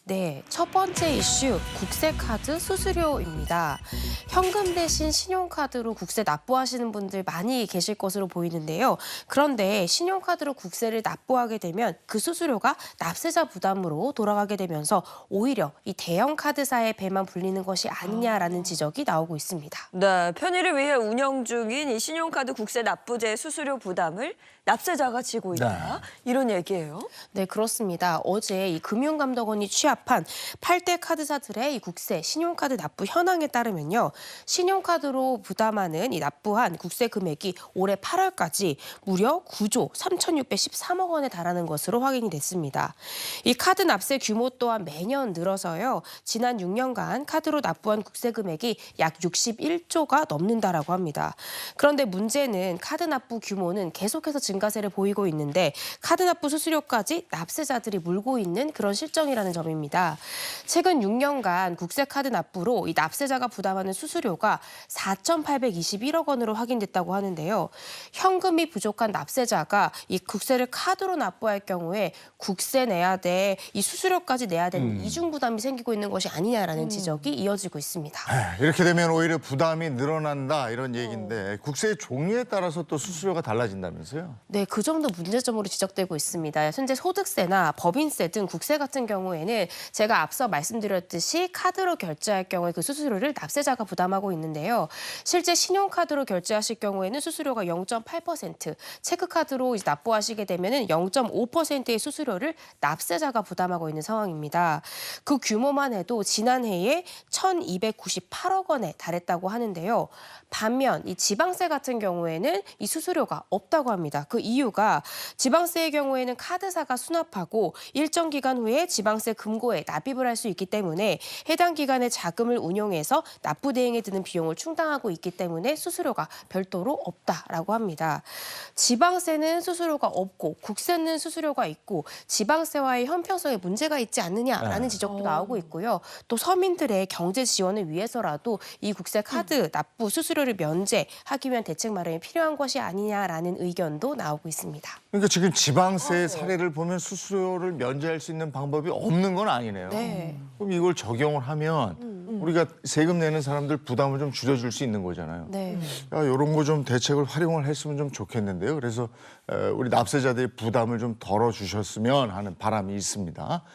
네, 첫 번째 이슈, 국세카드 수수료입니다. 현금 대신 신용카드로 국세 납부하시는 분들 많이 계실 것으로 보이는데요. 그런데 신용카드로 국세를 납부하게 되면 그 수수료가 납세자 부담으로 돌아가게 되면서 오히려 이 대형 카드사의 배만 불리는 것이 아니냐라는 지적이 나오고 있습니다. 네, 편의를 위해 운영 중인 이 신용카드 국세 납부제 수수료 부담을 납세자가 지고 있다. 이런 얘기예요. 네, 그렇습니다. 어제 이 금융감독원이 취합한 8대 카드사들의 이 국세, 신용카드 납부 현황에 따르면요. 신용카드로 부담하는 이 납부한 국세 금액이 올해 8월까지 무려 9조 3,613억 원에 달하는 것으로 확인이 됐습니다. 이 카드 납세 규모 또한 매년 늘어서요. 지난 6년간 카드로 납부한 국세 금액이 약 61조가 넘는다라고 합니다. 그런데 문제는 카드 납부 규모는 계속해서 증가세를 보이고 있는데 카드 납부 수수료까지 납세자들이 물고 있는 그런 실정이라는 점입니다. 최근 6년간 국세 카드 납부로 이 납세자가 부담하는 수수료가 4,821억 원으로 확인됐다고 하는데요. 현금이 부족한 납세자가 이 국세를 카드로 납부할 경우에 국세 내야 돼, 이 수수료까지 내야 되는 이중 부담이 생기고 있는 것이 아니냐라는 지적이 이어지고 있습니다. 이렇게 되면 오히려 부담이 늘어난다 이런 얘기인데 국세의 종류에 따라서 또 수수료가 달라진다면서요? 네, 그 점도 문제점으로 지적되고 있습니다. 현재 소득세나 법인세 등 국세 같은 경우에는 제가 앞서 말씀드렸듯이 카드로 결제할 경우에 그 수수료를 납세자가 부담하고 있는데요. 실제 신용카드로 결제하실 경우에는 수수료가 0.8%, 체크카드로 이제 납부하시게 되면은 0.5%의 수수료를 납세자가 부담하고 있는 상황입니다. 그 규모만 해도 지난해에 1,298억 원에 달했다고 하는데요. 반면 이 지방세 같은 경우에는 이 수수료가 없다고 합니다. 그 이유가 지방세의 경우에는 카드사가 수납하고 일정 기간 후에 지방세 금고에 납입을 할 수 있기 때문에 해당 기간에 자금을 운용해서 납부 대행에 드는 비용을 충당하고 있기 때문에 수수료가 별도로 없다라고 합니다. 지방세는 수수료가 없고 국세는 수수료가 있고 지방세와의 형평성에 문제가 있지 않느냐라는 지적도 나오고 있고요. 또 서민들의 경제 지원을 위해서라도 이 국세 카드 납부 수수료를 면제하기 위한 대책 마련이 필요한 것이 아니냐라는 의견도 나오고 있습니다. 그러니까 지금 지방세의 사례를 보면 수수료를 면제할 수 있는 방법이 없는 건 아니네요. 네. 그럼 이걸 적용을 하면 우리가 세금 내는 사람들 부담을 좀 줄여줄 수 있는 거잖아요. 네. 이런 거 좀 대책을 활용을 했으면 좀 좋겠는데요. 그래서 우리 납세자들의 부담을 좀 덜어주셨으면 하는 바람이 있습니다.